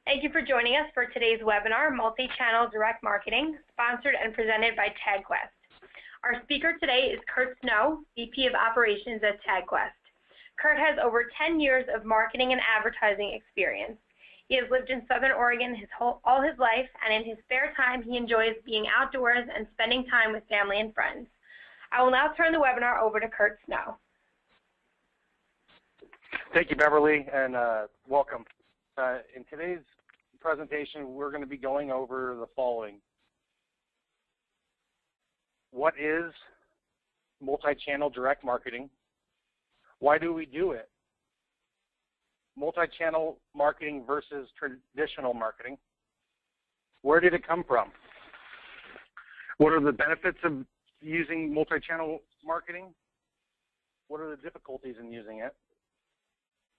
Thank you for joining us for today's webinar, Multi-Channel Direct Marketing, sponsored and presented by TagQuest. Our speaker today is Kurt Snow, VP of Operations at TagQuest. Kurt has over 10 years of marketing and advertising experience. He has lived in Southern Oregon all his life, and in his spare time, he enjoys being outdoors and spending time with family and friends. I will now turn the webinar over to Kurt Snow. Thank you, Beverly, and welcome. In today's presentation, we're going to be going over the following. What is multi-channel direct marketing? Why do we do it? Multi-channel marketing versus traditional marketing. Where did it come from? What are the benefits of using multi-channel marketing? What are the difficulties in using it?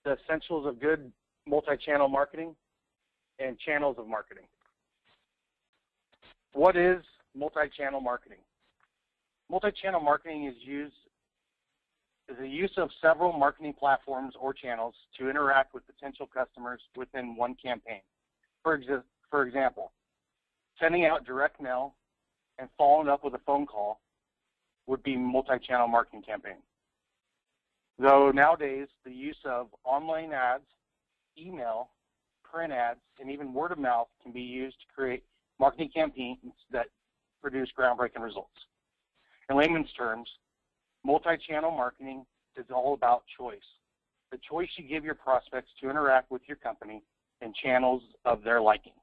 The essentials of good multi-channel marketing and channels of marketing. What is multi-channel marketing? Multi-channel marketing is the use of several marketing platforms or channels to interact with potential customers within one campaign. For example, sending out direct mail and following up with a phone call would be multi-channel marketing campaign. Though nowadays, the use of online ads, email, print ads, and even word of mouth can be used to create marketing campaigns that produce groundbreaking results. In layman's terms, multi-channel marketing is all about choice. The choice you give your prospects to interact with your company in channels of their liking.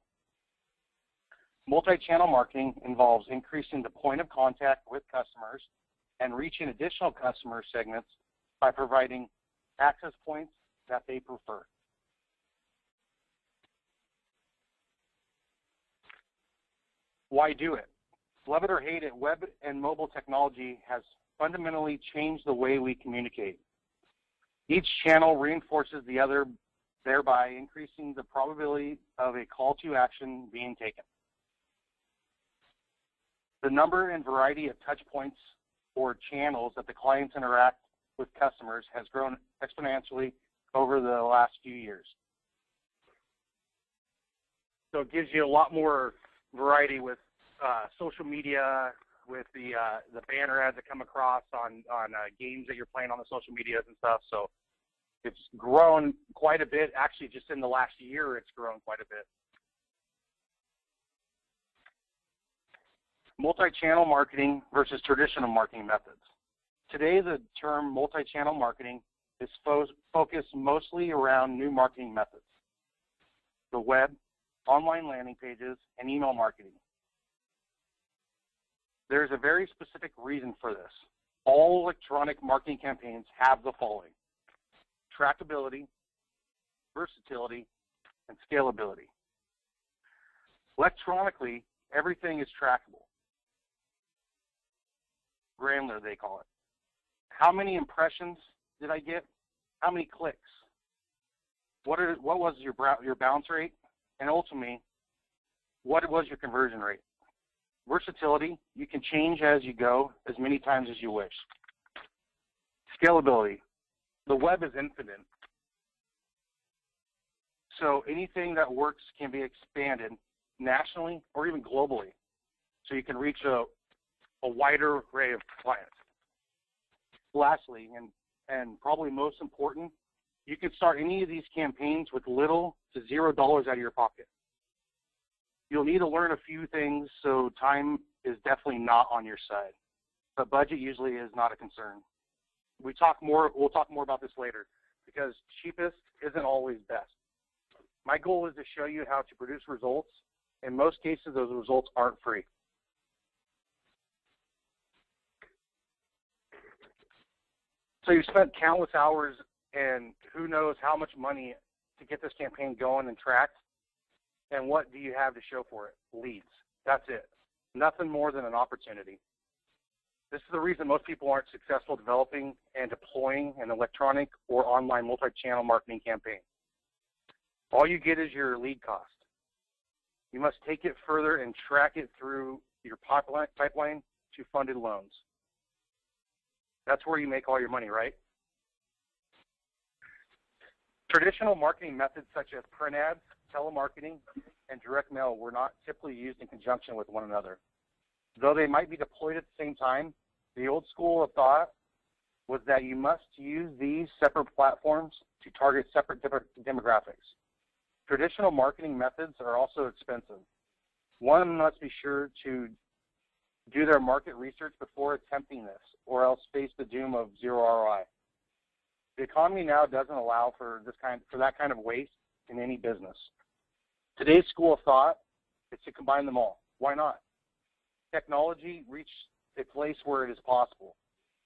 Multi-channel marketing involves increasing the point of contact with customers and reaching additional customer segments by providing access points that they prefer. Why do it? Love it or hate it, web and mobile technology has fundamentally changed the way we communicate. Each channel reinforces the other, thereby increasing the probability of a call to action being taken. The number and variety of touch points or channels that the clients interact with customers has grown exponentially over the last few years. So it gives you a lot more variety with social media, with the banner ads that come across on games that you're playing on the social medias and stuff. So it's grown quite a bit. Actually, just in the last year, it's grown quite a bit. Multi-channel marketing versus traditional marketing methods. Today, the term multi-channel marketing is focused mostly around new marketing methods: the web, online landing pages, and email marketing. There's a very specific reason for this. All electronic marketing campaigns have the following: trackability, versatility, and scalability. Electronically, everything is trackable. Granular, they call it. How many impressions did I get? How many clicks? What was your bounce rate? And ultimately, what was your conversion rate? Versatility, you can change as you go as many times as you wish. Scalability, the web is infinite. So anything that works can be expanded nationally or even globally. So you can reach a wider array of clients. Lastly, and probably most important, you can start any of these campaigns with little to $0 out of your pocket. You'll need to learn a few things, so time is definitely not on your side. But budget usually is not a concern. We'll talk more about this later, because cheapest isn't always best. My goal is to show you how to produce results. In most cases, those results aren't free. So you've spent countless hours and who knows how much money to get this campaign going and tracked. And what do you have to show for it? Leads. That's it. Nothing more than an opportunity. This is the reason most people aren't successful developing and deploying an electronic or online multi-channel marketing campaign. All you get is your lead cost. You must take it further and track it through your pipeline to funded loans. That's where you make all your money, right? Traditional marketing methods such as print ads, telemarketing and direct mail were not typically used in conjunction with one another. Though they might be deployed at the same time, the old school of thought was that you must use these separate platforms to target separate demographics. Traditional marketing methods are also expensive. One must be sure to do their market research before attempting this, or else face the doom of zero ROI. The economy now doesn't allow for that kind of waste in any business. Today's school of thought is to combine them all. Why not? Technology reached a place where it is possible.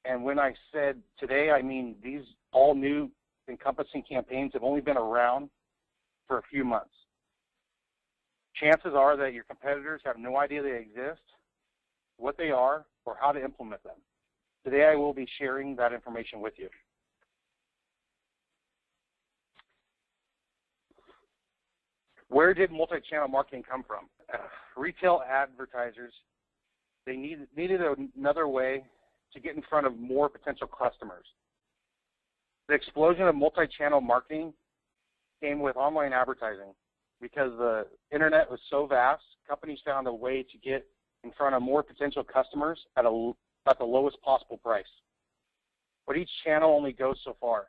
And when I said today, I mean these all new encompassing campaigns have only been around for a few months. Chances are that your competitors have no idea they exist, what they are, or how to implement them. Today I will be sharing that information with you. Where did multi-channel marketing come from? Retail advertisers, they needed another way to get in front of more potential customers. The explosion of multi-channel marketing came with online advertising. Because the internet was so vast, companies found a way to get in front of more potential customers at the lowest possible price. But each channel only goes so far.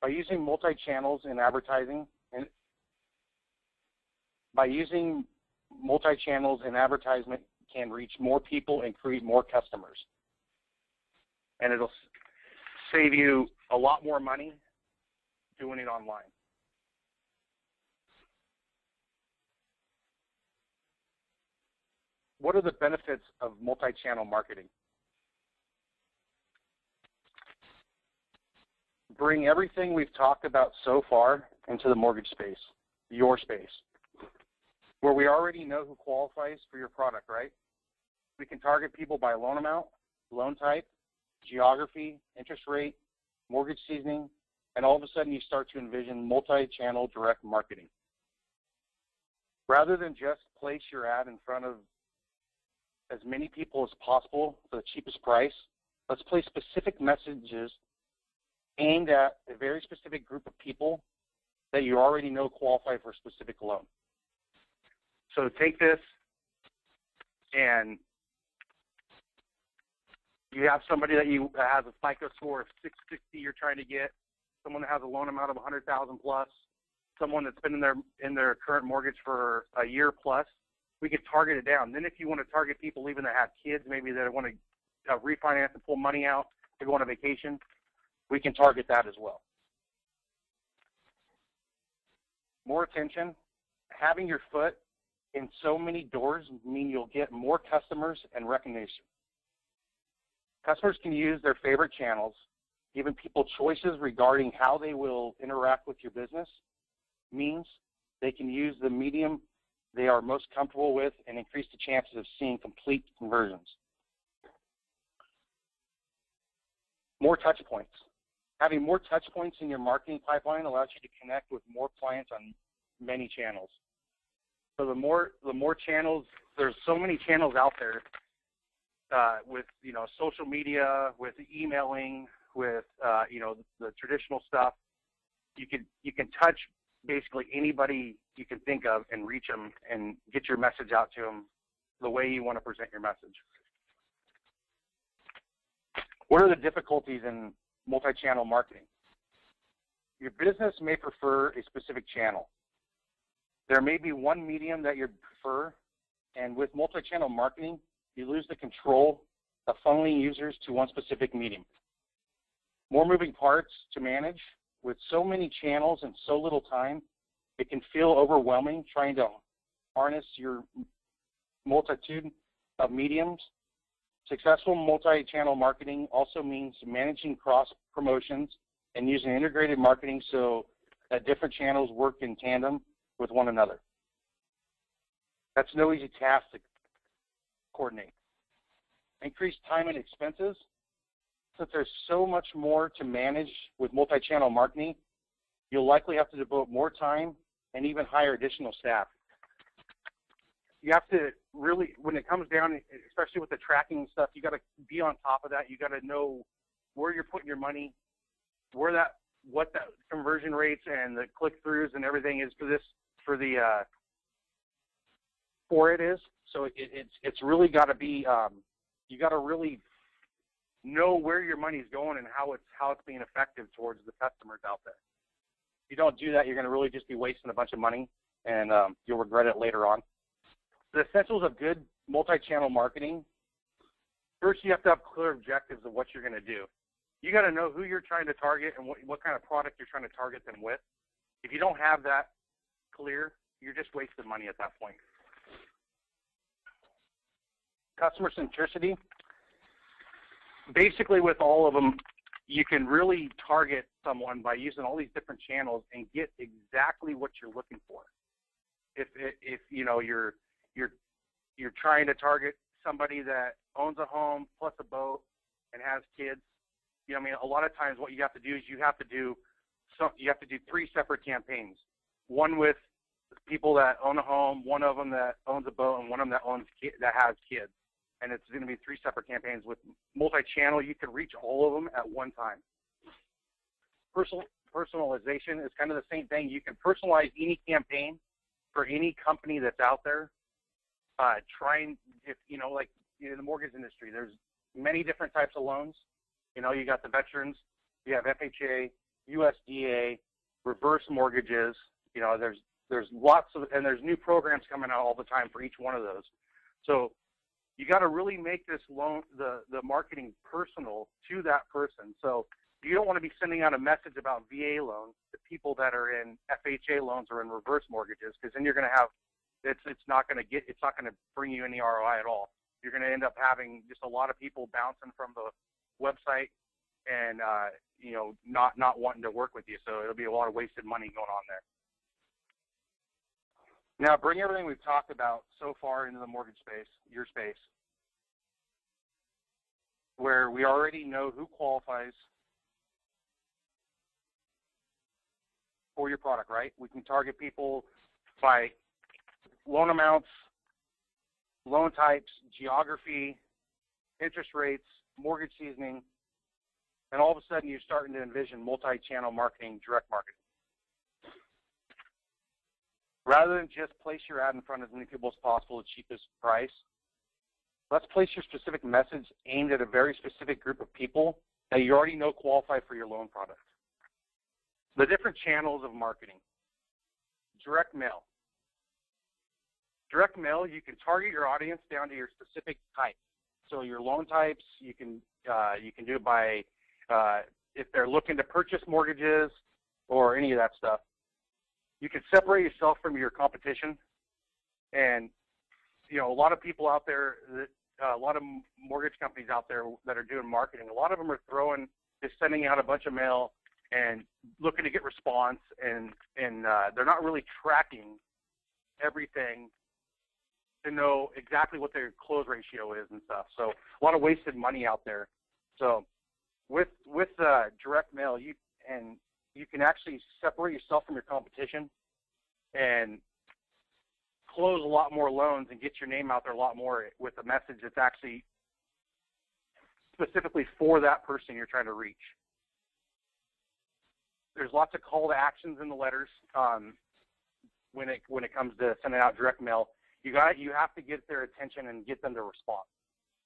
By using multi-channels in advertising, advertisement can reach more people and create more customers. And it'll save you a lot more money doing it online. What are the benefits of multi-channel marketing? Bring everything we've talked about so far into the mortgage space, your space, where we already know who qualifies for your product, right? We can target people by loan amount, loan type, geography, interest rate, mortgage seasoning, and all of a sudden you start to envision multi-channel direct marketing. Rather than just place your ad in front of as many people as possible for the cheapest price, let's place specific messages aimed at a very specific group of people that you already know qualify for a specific loan. So take this and you have somebody that has a FICO score of 660 you're trying to get, someone that has a loan amount of 100,000 plus, someone that's been in their current mortgage for a year plus. We could target it down. Then if you want to target people even that have kids, maybe that want to refinance and pull money out to go on a vacation, we can target that as well. More attention. Having your foot in so many doors mean you'll get more customers and recognition. Customers can use their favorite channels, giving people choices regarding how they will interact with your business means they can use the medium they are most comfortable with and increase the chances of seeing complete conversions. More touch points. Having more touch points in your marketing pipeline allows you to connect with more clients on many channels. So the more channels, there's so many channels out there with social media, with emailing, with the traditional stuff. You can touch basically anybody you can think of and reach them and get your message out to them the way you want to present your message. What are the difficulties in multi-channel marketing? Your business may prefer a specific channel. There may be one medium that you prefer, and with multi-channel marketing, you lose the control of funneling users to one specific medium. More moving parts to manage. With so many channels and so little time, it can feel overwhelming trying to harness your multitude of mediums. Successful multi-channel marketing also means managing cross-promotions and using integrated marketing so that different channels work in tandem with one another. That's no easy task to coordinate. Increased time and expenses. Since there's so much more to manage with multi-channel marketing, you'll likely have to devote more time and even hire additional staff. You have to really, when it comes down, especially with the tracking stuff, you got to be on top of that. You got to know where you're putting your money, where that what the conversion rates and the click-throughs and everything is for it is. So it's really got to be, you got to really know where your money's going and how it's being effective towards the customers out there. If you don't do that, you're going to really just be wasting a bunch of money, and you'll regret it later on. The essentials of good multi-channel marketing. First, you have to have clear objectives of what you're going to do. You got to know who you're trying to target and what kind of product you're trying to target them with. If you don't have that clear, you're just wasting money at that point. Customer centricity. Basically, with all of them, you can really target someone by using all these different channels and get exactly what you're looking for. If you know you're trying to target somebody that owns a home plus a boat and has kids, you know, I mean, a lot of times what you have to do is you have to do 3 separate campaigns. One with people that own a home, one of them that owns a boat, and one of them that has kids. And it's going to be 3 separate campaigns. With multi-channel, you can reach all of them at one time. Personalization is kind of the same thing. You can personalize any campaign for any company that's out there. If you know, like in the mortgage industry, there's many different types of loans. You know, you got the veterans, you have FHA, USDA, reverse mortgages. You know, there's lots of, and there's new programs coming out all the time for each one of those. So you got to really make this loan, the marketing personal to that person. So you don't want to be sending out a message about VA loans to people that are in FHA loans or in reverse mortgages, because then you're going to have, it's not going to bring you any ROI at all. You're going to end up having just a lot of people bouncing from the website and you know, not wanting to work with you. So it'll be a lot of wasted money going on there. Now, bring everything we've talked about so far into the mortgage space, your space, where we already know who qualifies for your product, right? We can target people by loan amounts, loan types, geography, interest rates, mortgage seasoning, and all of a sudden you're starting to envision multi-channel marketing, direct marketing. Rather than just place your ad in front of as many people as possible at the cheapest price, let's place your specific message aimed at a very specific group of people that you already know qualify for your loan product. The different channels of marketing. Direct mail. Direct mail, you can target your audience down to your specific type. So your loan types, you can do it by if they're looking to purchase mortgages or any of that stuff. You can separate yourself from your competition, and you know, a lot of people out there, a lot of mortgage companies out there that are doing marketing. A lot of them are just sending out a bunch of mail and looking to get response, and they're not really tracking everything to know exactly what their close ratio is and stuff. So a lot of wasted money out there. So with direct mail, you can actually separate yourself from your competition and close a lot more loans and get your name out there a lot more with a message that's actually specifically for that person you're trying to reach. There's lots of call to actions in the letters when it comes to sending out direct mail. You have to get their attention and get them to respond.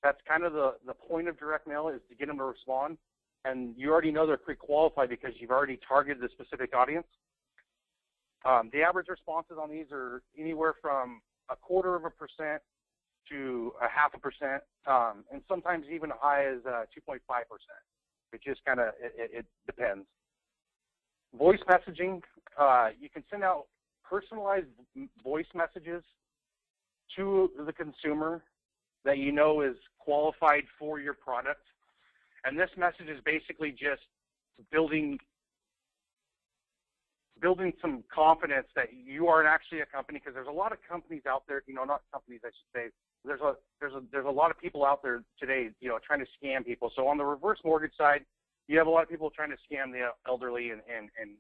That's kind of the point of direct mail, is to get them to respond. And you already know they're pre-qualified because you've already targeted the specific audience. The average responses on these are anywhere from 0.25% to 0.5%, and sometimes even as high as 2.5%. It just kind of it depends. Voice messaging, you can send out personalized voice messages to the consumer that you know is qualified for your product. And this message is basically just building some confidence that you are actually a company, because there's a lot of companies out there, you know, not companies, I should say. There's a lot of people out there today, you know, trying to scam people. So on the reverse mortgage side, you have a lot of people trying to scam the elderly and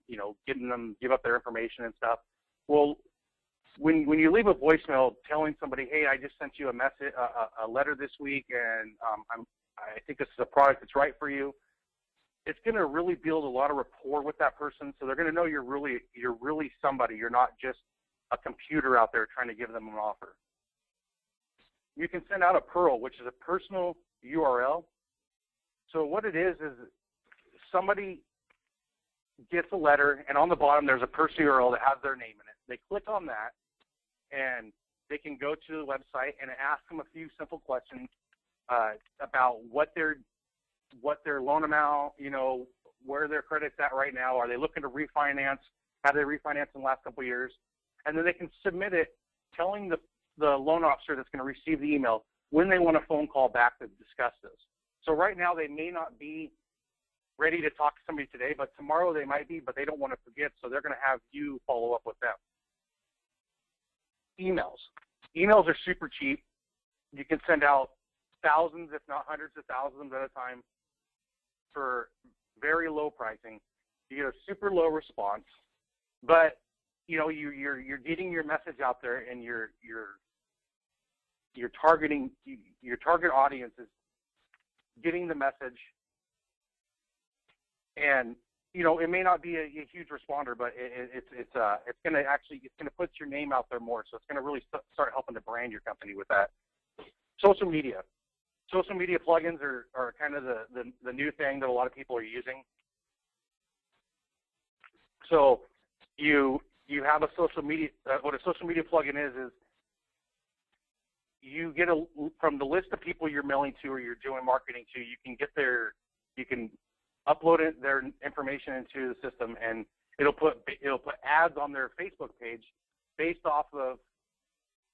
you know, getting them give up their information and stuff. Well, when you leave a voicemail telling somebody, hey, I just sent you a letter this week, and I think this is a product that's right for you, it's going to really build a lot of rapport with that person. So they're going to know you're really somebody. You're not just a computer out there trying to give them an offer. You can send out a PURL, which is a personal URL. So what it is somebody gets a letter, and on the bottom there's a personal URL that has their name in it. They click on that, and they can go to the website and ask them a few simple questions about what their loan amount, where their credit's at right now. Are they looking to refinance? Have they refinanced in the last couple of years? And then they can submit it telling the loan officer that's going to receive the email when they want a phone call back to discuss this. So right now they may not be ready to talk to somebody today, but tomorrow they might be, but they don't want to forget, so they're going to have you follow up with them. Emails. Emails are super cheap. You can send out thousands, if not hundreds of thousands at a time for very low pricing. You get a super low response, but you're getting your message out there, and you're targeting your target audience is getting the message. And it may not be a huge responder, but it's going to put your name out there more. So it's going to really start helping to brand your company with that. Social media plugins are kind of the new thing that a lot of people are using. So you have a social media. What a social media plugin is you get from the list of people you're mailing to or you're doing marketing to. You can upload their information into the system, and it'll put ads on their Facebook page based off of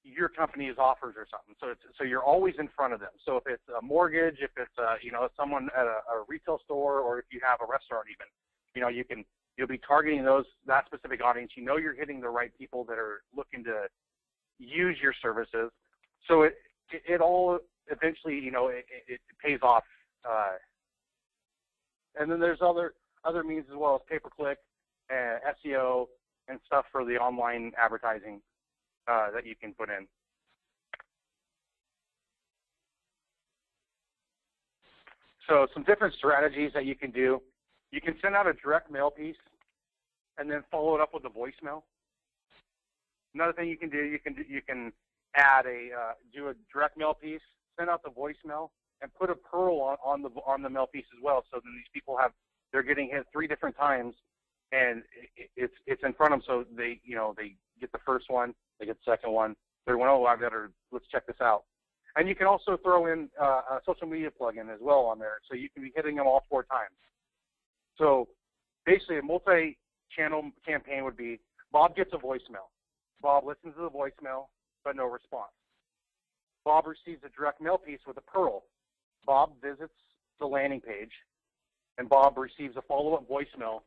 your company's offers or something. So you're always in front of them. So if it's a mortgage, if it's someone at a retail store, or if you have a restaurant even, you'll be targeting that specific audience. You're hitting the right people that are looking to use your services. So it all eventually it pays off. And then there's other means as well as pay-per-click, SEO, and stuff for the online advertising that you can put in. So some different strategies that you can do. You can send out a direct mail piece and then follow it up with a voicemail. Another thing you can do, you can add do a direct mail piece, send out the voicemail, and put a PURL on the mail piece as well. So then these people they're getting hit 3 different times, and it's in front of them. So they get the first one, they get the second one, third one. Oh, let's check this out. And you can also throw in a social media plugin as well on there, so you can be hitting them all 4 times. So basically, a multi-channel campaign would be: Bob gets a voicemail. Bob listens to the voicemail, but no response. Bob receives a direct mail piece with a PURL. Bob visits the landing page, and Bob receives a follow-up voicemail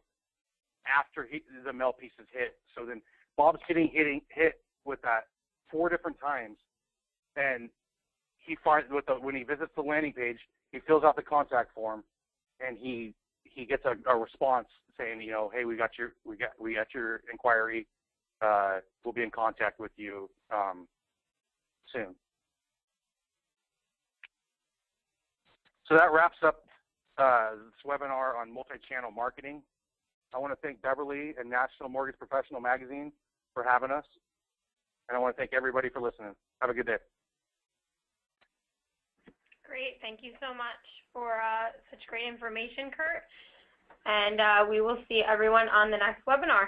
after the mail piece is hit. So then Bob's getting hit with that 4 different times, and he finds when he visits the landing page, he fills out the contact form, and he gets a response saying, hey, we got your inquiry. We'll be in contact with you soon. So that wraps up this webinar on multi-channel marketing. I want to thank Beverly and National Mortgage Professional Magazine for having us, and I want to thank everybody for listening. Have a good day. Great. Thank you so much for such great information, Kurt. And we will see everyone on the next webinar.